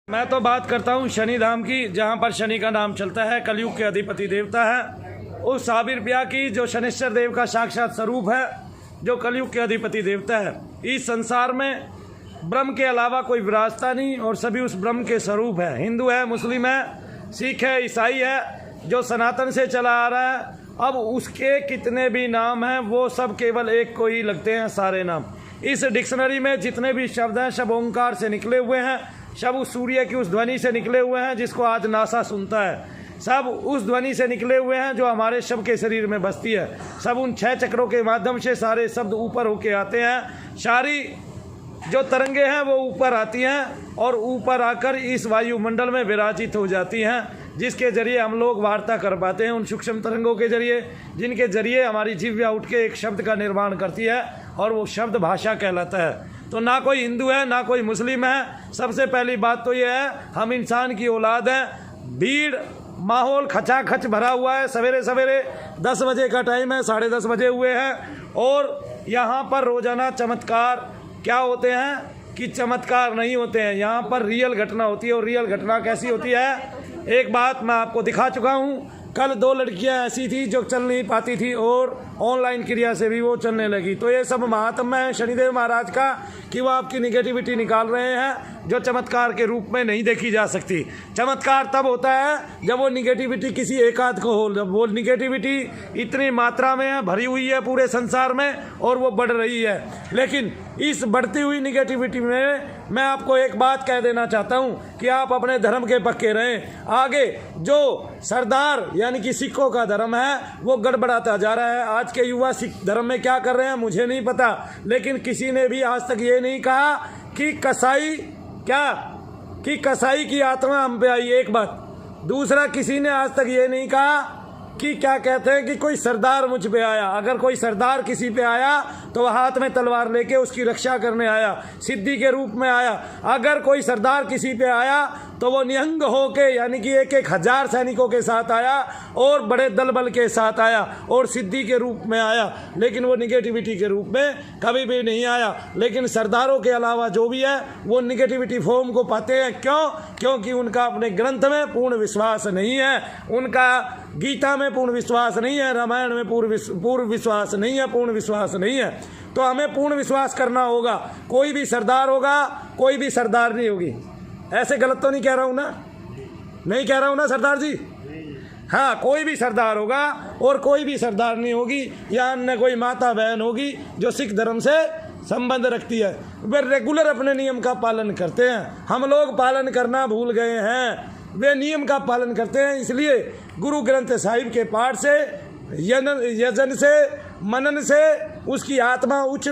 मैं तो बात करता हूँ शनि धाम की, जहाँ पर शनि का नाम चलता है, कलयुग के अधिपति देवता है। उस साबिर ब्याह की जो शनिश्चर देव का साक्षात स्वरूप है, जो कलयुग के अधिपति देवता है। इस संसार में ब्रह्म के अलावा कोई विराजता नहीं और सभी उस ब्रह्म के स्वरूप है। हिंदू है, मुस्लिम है, सिख है, ईसाई है, जो सनातन से चला आ रहा है। अब उसके कितने भी नाम हैं वो सब केवल एक को ही लगते हैं सारे नाम। इस डिक्शनरी में जितने भी शब्द हैं सब ओंकार से निकले हुए हैं, सब उस सूर्य की उस ध्वनि से निकले हुए हैं जिसको आज नासा सुनता है। सब उस ध्वनि से निकले हुए हैं जो हमारे शव के शरीर में बसती है। सब उन 6 चक्रों के माध्यम से सारे शब्द ऊपर होके आते हैं। सारी जो तरंगे हैं वो ऊपर आती हैं और ऊपर आकर इस वायुमंडल में विराजित हो जाती हैं, जिसके जरिए हम लोग वार्ता कर पाते हैं उन सूक्ष्म तरंगों के जरिए, जिनके जरिए हमारी जिह्वा उठ के एक शब्द का निर्माण करती है और वो शब्द भाषा कहलाता है। तो ना कोई हिंदू है ना कोई मुस्लिम है। सबसे पहली बात तो ये है, हम इंसान की औलाद हैं। भीड़ माहौल खचाखच भरा हुआ है। सवेरे सवेरे 10 बजे का टाइम है, 10:30 बजे हुए हैं और यहाँ पर रोजाना चमत्कार क्या होते हैं कि चमत्कार नहीं होते हैं, यहाँ पर रियल घटना होती है। और रियल घटना कैसी होती है, एक बात मैं आपको दिखा चुका हूँ। कल 2 लड़कियां ऐसी थी जो चल नहीं पाती थी और ऑनलाइन क्रिया से भी वो चलने लगी। तो ये सब महात्मा है शनिदेव महाराज का कि वो आपकी निगेटिविटी निकाल रहे हैं जो चमत्कार के रूप में नहीं देखी जा सकती। चमत्कार तब होता है जब वो निगेटिविटी किसी एकाध को हो, जब वो निगेटिविटी इतनी मात्रा में है, भरी हुई है पूरे संसार में और वो बढ़ रही है। लेकिन इस बढ़ती हुई निगेटिविटी में मैं आपको एक बात कह देना चाहता हूँ कि आप अपने धर्म के पक्के रहें। आगे जो सरदार यानी कि सिखों का धर्म है वो गड़बड़ाता जा रहा है। आज के युवा सिख धर्म में क्या कर रहे हैं मुझे नहीं पता, लेकिन किसी ने भी आज तक ये नहीं कहा कि कसाई की आत्मा हम पे आई। एक बात। दूसरा, किसी ने आज तक ये नहीं कहा कि क्या कहते हैं कि कोई सरदार मुझ पे आया। अगर कोई सरदार किसी पे आया तो वह हाथ में तलवार लेके उसकी रक्षा करने आया, सिद्धि के रूप में आया। अगर कोई सरदार किसी पे आया तो वो निहंग होके यानी कि 1,000 सैनिकों के साथ आया और बड़े दल बल के साथ आया और सिद्धि के रूप में आया, लेकिन वो निगेटिविटी के रूप में कभी भी नहीं आया। लेकिन सरदारों के अलावा जो भी है वो निगेटिविटी फॉर्म को पाते हैं। क्यों? क्योंकि उनका अपने ग्रंथ में पूर्ण विश्वास नहीं है, उनका गीता में पूर्ण विश्वास नहीं है, रामायण में पूर्ण विश्वास नहीं है, पूर्ण विश्वास नहीं है। तो हमें पूर्ण विश्वास करना होगा। कोई भी सरदार होगा, कोई भी सरदार नहीं होगी। ऐसे गलत तो नहीं कह रहा हूँ ना? नहीं कह रहा हूँ ना सरदार जी? हाँ, कोई भी सरदार होगा और कोई भी सरदार नहीं होगी, या अन्य कोई माता बहन होगी जो सिख धर्म से संबंध रखती है। वे रेगुलर अपने नियम का पालन करते हैं। हम लोग पालन करना भूल गए हैं। वे नियम का पालन करते हैं, इसलिए गुरु ग्रंथ साहिब के पाठ से, यजन से, मनन से उसकी आत्मा उच्च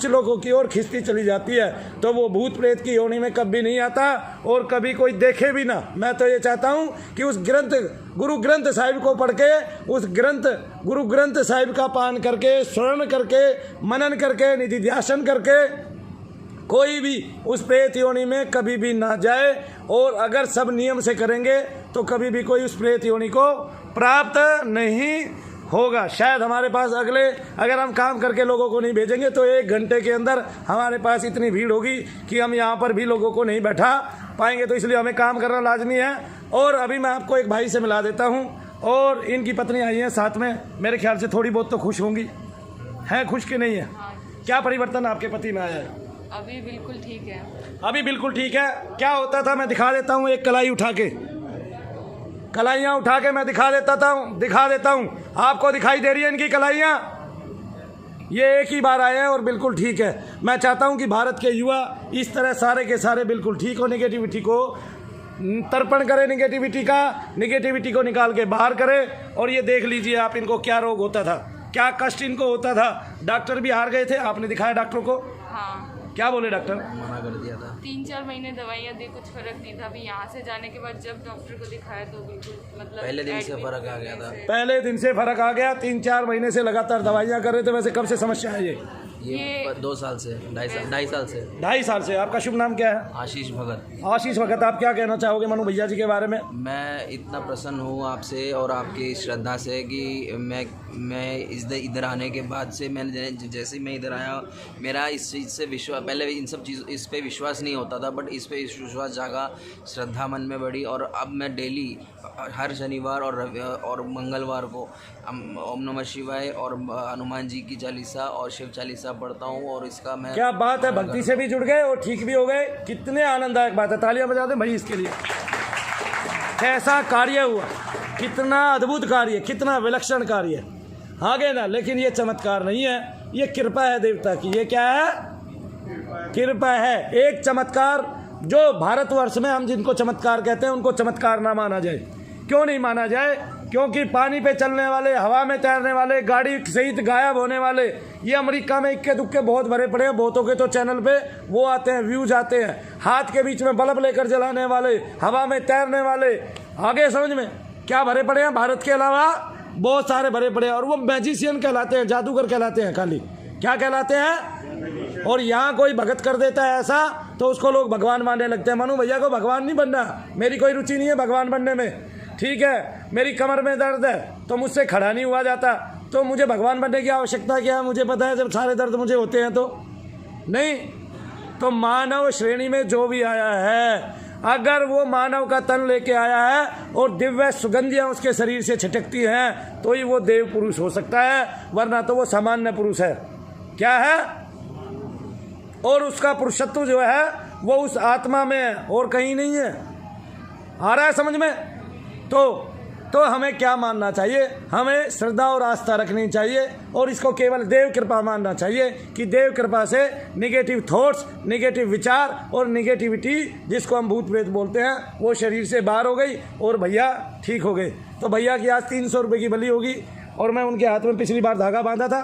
लोकों की ओर खिंचती चली जाती है। तो वो भूत प्रेत की योनि में कभी नहीं आता और कभी कोई देखे भी ना। मैं तो ये चाहता हूँ कि उस गुरु ग्रंथ साहिब को पढ़ के, उस गुरु ग्रंथ साहिब का पान करके, श्रवण करके, मनन करके, निधिध्यासन करके कोई भी उस प्रेत योनि में कभी भी ना जाए। और अगर सब नियम से करेंगे तो कभी भी कोई उस प्रेत योनि को प्राप्त नहीं होगा। शायद हमारे पास अगर हम काम करके लोगों को नहीं भेजेंगे तो 1 घंटे के अंदर हमारे पास इतनी भीड़ होगी कि हम यहाँ पर भी लोगों को नहीं बैठा पाएंगे। तो इसलिए हमें काम करना लाजमी है। और अभी मैं आपको एक भाई से मिला देता हूँ और इनकी पत्नी आई है साथ में। मेरे ख्याल से थोड़ी बहुत तो खुश होंगी, हैं? खुश कि नहीं है? क्या परिवर्तन आपके पति में आया है? अभी बिल्कुल ठीक है। अभी बिल्कुल ठीक है। क्या होता था मैं दिखा देता हूँ। एक कलाई उठा के, कलाइयाँ उठा के मैं दिखा देता हूँ। आपको दिखाई दे रही है इनकी कलाइयाँ? ये एक ही बार आए हैं और बिल्कुल ठीक है। मैं चाहता हूँ कि भारत के युवा इस तरह सारे के सारे बिल्कुल ठीक हो, निगेटिविटी को तर्पण करें, निगेटिविटी को निकाल के बाहर करें। और ये देख लीजिए आप, इनको क्या रोग होता था, क्या कष्ट इनको होता था। डॉक्टर भी हार गए थे। आपने दिखाया डॉक्टरों को? हाँ। क्या बोले डॉक्टर? मना कर दिया था। 3-4 महीने दवाइयाँ दी, कुछ फर्क नहीं था। अभी यहाँ से जाने के बाद जब डॉक्टर को दिखाया तो बिल्कुल मतलब पहले दिन से फर्क आ गया था। पहले दिन से फर्क आ गया। 3-4 महीने से लगातार दवाइयाँ कर रहे थे। वैसे कब से समस्या है ये? ये 2 साल से 2.5 साल से 2.5 साल से। आपका शुभ नाम क्या है? आशीष भगत। आशीष भगत, आप क्या कहना चाहोगे मनु भैया जी के बारे में? मैं इतना प्रसन्न हूँ आपसे और आपकी श्रद्धा से कि मैं इधर आने के बाद से मैंने जैसे ही मैं इधर आया मेरा इस चीज़ से विश्वास, पहले इन सब चीज़ इस पे विश्वास नहीं होता था, बट इस पे विश्वास जागा, श्रद्धा मन में बढ़ी और अब मैं डेली हर शनिवार और मंगलवार को ओम नमः शिवाय और हनुमान जी की चालीसा और शिव चालीसा पढ़ता हूँ। और इसका मैं क्या बात है, भक्ति से भी जुड़ गए और ठीक भी हो गए। कितने आनंददायक बात है, तालियां बजा दें भाई इसके लिए। कैसा कार्य हुआ, कितना अद्भुत कार्य, कितना विलक्षण कार्य। आगे ना, लेकिन ये चमत्कार नहीं है, ये कृपा है देवता की। ये क्या है? कृपा है। एक चमत्कार जो भारतवर्ष में हम जिनको चमत्कार कहते हैं उनको चमत्कार ना माना जाए। क्यों नहीं माना जाए? क्योंकि पानी पे चलने वाले, हवा में तैरने वाले, गाड़ी सहित गायब होने वाले, ये अमेरिका में इक्के दुक्के बहुत भरे पड़े हैं। बहुतों के तो चैनल पे वो आते हैं, व्यूज आते हैं। हाथ के बीच में बल्ब लेकर जलाने वाले, हवा में तैरने वाले, आगे समझ में क्या भरे पड़े हैं? भारत के अलावा बहुत सारे भरे पड़े हैं। और वो मैजिशियन कहलाते हैं, जादूगर कहलाते हैं। खाली क्या कहलाते हैं? और यहाँ कोई भगत कर देता है ऐसा तो उसको लोग भगवान मानने लगते हैं। मनु भैया को भगवान नहीं बनना, मेरी कोई रुचि नहीं है भगवान बनने में। ठीक है, मेरी कमर में दर्द है तो मुझसे खड़ा नहीं हुआ जाता, तो मुझे भगवान बनने की आवश्यकता क्या है? मुझे पता है जब सारे दर्द मुझे होते हैं तो नहीं। तो मानव श्रेणी में जो भी आया है, अगर वो मानव का तन लेके आया है और दिव्य सुगंधियां उसके शरीर से छिटकती हैं तो ही वो देव पुरुष हो सकता है, वरना तो वो सामान्य पुरुष है। क्या है? और उसका पुरुषत्व जो है वो उस आत्मा में है और कहीं नहीं है। आ रहा है समझ में? तो हमें क्या मानना चाहिए? हमें श्रद्धा और आस्था रखनी चाहिए और इसको केवल देव कृपा मानना चाहिए कि देव कृपा से निगेटिव थॉट्स, निगेटिव विचार और निगेटिविटी, जिसको हम भूत प्रेत बोलते हैं, वो शरीर से बाहर हो गई और भैया ठीक हो गए। तो भैया की आज 300 रुपये की बलि होगी। और मैं उनके हाथ में पिछली बार धागा बांधा था,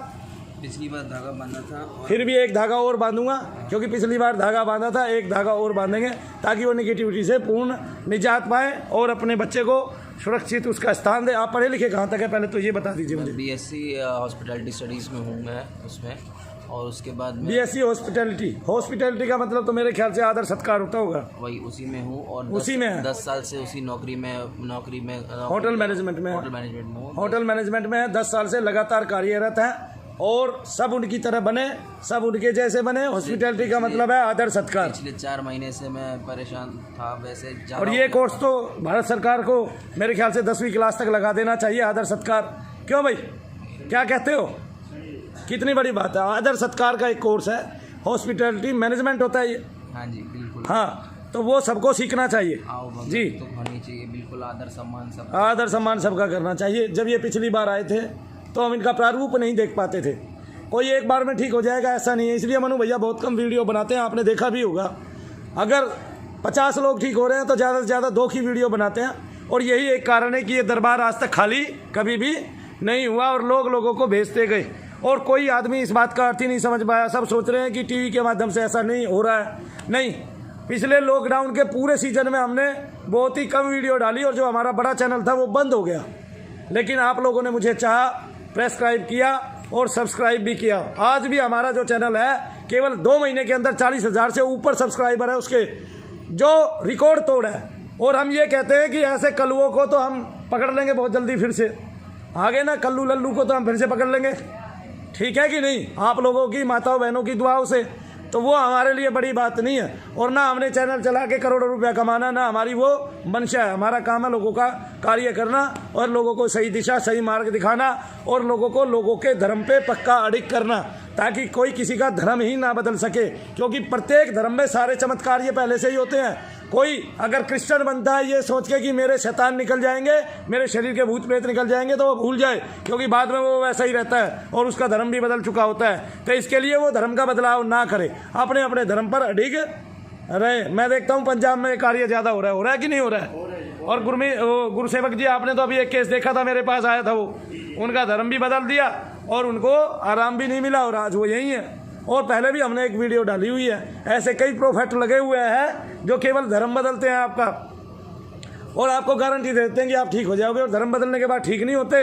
पिछली बार धागा बांधा था और फिर भी एक धागा और बांधूंगा, क्योंकि पिछली बार धागा बांधा था, एक धागा और बांधेंगे ताकि वो निगेटिविटी से पूर्ण निजात पाए और अपने बच्चे को सुरक्षित उसका स्थान दे। आप पढ़े लिखे कहाँ तक है पहले तो ये बता दीजिए मुझे। BSc हॉस्पिटैलिटी स्टडीज़ में हूँ मैं उसमें, और उसके बाद में BSc हॉस्पिटैलिटी का मतलब तो मेरे ख्याल से आदर सत्कार होता होगा। वही उसी में हूँ और उसी में है। 10 साल से उसी नौकरी में होटल मैनेजमेंट में हूँ। होटल मैनेजमेंट में है, 10 साल से लगातार कार्यरत है और सब उनकी तरह बने, सब उनके जैसे बने। हॉस्पिटैलिटी का मतलब है आदर सत्कार। पिछले 4 महीने से मैं परेशान था वैसे। और ये कोर्स तो भारत सरकार को मेरे ख्याल से 10वीं क्लास तक लगा देना चाहिए, आदर सत्कार। क्यों भाई, क्या कहते हो? कितनी बड़ी बात है। आदर सत्कार का एक कोर्स है, हॉस्पिटैलिटी मैनेजमेंट होता है ये। हाँ जी बिल्कुल। हाँ, तो वो सबको सीखना चाहिए जी। तो होनी चाहिए बिल्कुल, आदर सम्मान सबका करना चाहिए। जब ये पिछली बार आए थे तो हम इनका प्रारूप नहीं देख पाते थे। कोई एक बार में ठीक हो जाएगा ऐसा नहीं है, इसलिए मनु भैया बहुत कम वीडियो बनाते हैं। आपने देखा भी होगा, अगर 50 लोग ठीक हो रहे हैं तो ज़्यादा से ज़्यादा 2 की वीडियो बनाते हैं। और यही एक कारण है कि ये दरबार आज तक खाली कभी भी नहीं हुआ और लोगों को भेजते गए। और कोई आदमी इस बात का अर्थ ही नहीं समझ पाया। सब सोच रहे हैं कि टीवी के माध्यम से ऐसा नहीं हो रहा है। नहीं, पिछले लॉकडाउन के पूरे सीजन में हमने बहुत ही कम वीडियो डाली और जो हमारा बड़ा चैनल था वो बंद हो गया। लेकिन आप लोगों ने मुझे चाहा, प्रेस्क्राइब किया और सब्सक्राइब भी किया। आज भी हमारा जो चैनल है केवल 2 महीने के अंदर 40,000 से ऊपर सब्सक्राइबर है उसके, जो रिकॉर्ड तोड़ है। और हम ये कहते हैं कि ऐसे कल्लुओं को तो हम पकड़ लेंगे बहुत जल्दी फिर से। आगे ना कल्लू लल्लू को तो हम फिर से पकड़ लेंगे। ठीक है कि नहीं? आप लोगों की, माताओं बहनों की दुआओं से। तो वो हमारे लिए बड़ी बात नहीं है। और ना हमने चैनल चला के करोड़ों रुपया कमाना, ना हमारी वो मंशा है। हमारा काम है लोगों का कार्य करना और लोगों को सही दिशा, सही मार्ग दिखाना और लोगों को लोगों के धर्म पे पक्का अडिग करना, ताकि कोई किसी का धर्म ही ना बदल सके। क्योंकि प्रत्येक धर्म में सारे चमत्कार ये पहले से ही होते हैं। कोई अगर क्रिश्चियन बनता है ये सोच के कि मेरे शैतान निकल जाएंगे, मेरे शरीर के भूत प्रेत निकल जाएंगे, तो वो भूल जाए, क्योंकि बाद में वो वैसा ही रहता है और उसका धर्म भी बदल चुका होता है। तो इसके लिए वो धर्म का बदलाव ना करे, अपने अपने धर्म पर अडिग रहे। मैं देखता हूँ पंजाब में कार्य ज़्यादा हो रहा है कि नहीं हो रहा है? और गुरुसेवक जी, आपने तो अभी एक केस देखा था, मेरे पास आया था, वो उनका धर्म भी बदल दिया और उनको आराम भी नहीं मिला और आज वो यही है। और पहले भी हमने एक वीडियो डाली हुई है। ऐसे कई प्रोफेट लगे हुए हैं जो केवल धर्म बदलते हैं आपका और आपको गारंटी देते हैं कि आप ठीक हो जाओगे, और धर्म बदलने के बाद ठीक नहीं होते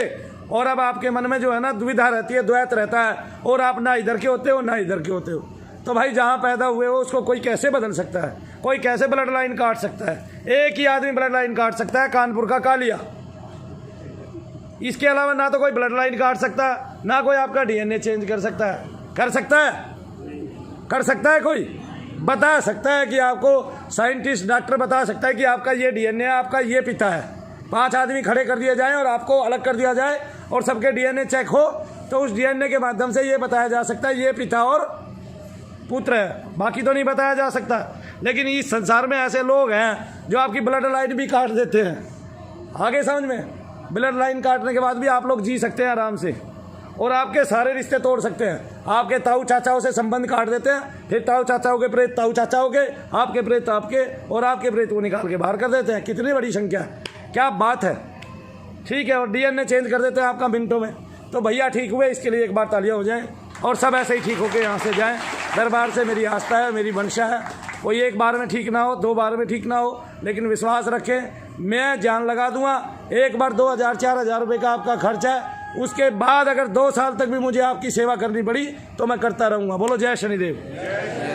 और अब आपके मन में जो है ना दुविधा रहती है, द्वैत रहता है, और आप ना इधर के होते हो ना इधर के होते हो। तो भाई जहाँ पैदा हुए हो उसको कोई कैसे बदल सकता है? कोई कैसे ब्लड लाइन काट सकता है? एक ही आदमी ब्लड लाइन काट सकता है, कानपुर का कालिया। इसके अलावा ना तो कोई ब्लड लाइन काट सकता, ना कोई आपका डीएनए चेंज कर सकता है। कर सकता है? कर सकता है? कोई बता सकता है कि आपको साइंटिस्ट डॉक्टर बता सकता है कि आपका ये डीएनए है, आपका ये पिता है। 5 आदमी खड़े कर दिए जाएं और आपको अलग कर दिया जाए और सबके डीएनए चेक हो, तो उस डीएनए के माध्यम से ये बताया जा सकता है ये पिता और पुत्र है। बाकी तो नहीं बताया जा सकता। लेकिन इस संसार में ऐसे लोग हैं जो आपकी ब्लड लाइन भी काट देते हैं। आगे समझ में? ब्लड लाइन काटने के बाद भी आप लोग जी सकते हैं आराम से, और आपके सारे रिश्ते तोड़ सकते हैं। आपके ताऊ चाचाओं से संबंध काट देते हैं, फिर ताऊ चाचाओं के प्रेत ताऊ चाचाओं के, आपके प्रेत आपके, और आपके प्रेत को निकाल के बाहर कर देते हैं। कितनी बड़ी संख्या है, क्या बात है। ठीक है, और डीएनए चेंज कर देते हैं आपका मिनटों में। तो भैया ठीक हुए, इसके लिए एक बार तालियां हो जाएं, और सब ऐसे ही ठीक होकर यहाँ से जाएं। दरबार से मेरी आस्था है, मेरी मंशा है। कोई एक बार में ठीक ना हो, 2 बार में ठीक ना हो, लेकिन विश्वास रखें, मैं जान लगा दूंगा। एक बार 2000-4000 रुपये का आपका खर्च है, उसके बाद अगर 2 साल तक भी मुझे आपकी सेवा करनी पड़ी तो मैं करता रहूँगा। बोलो जय शनिदेव।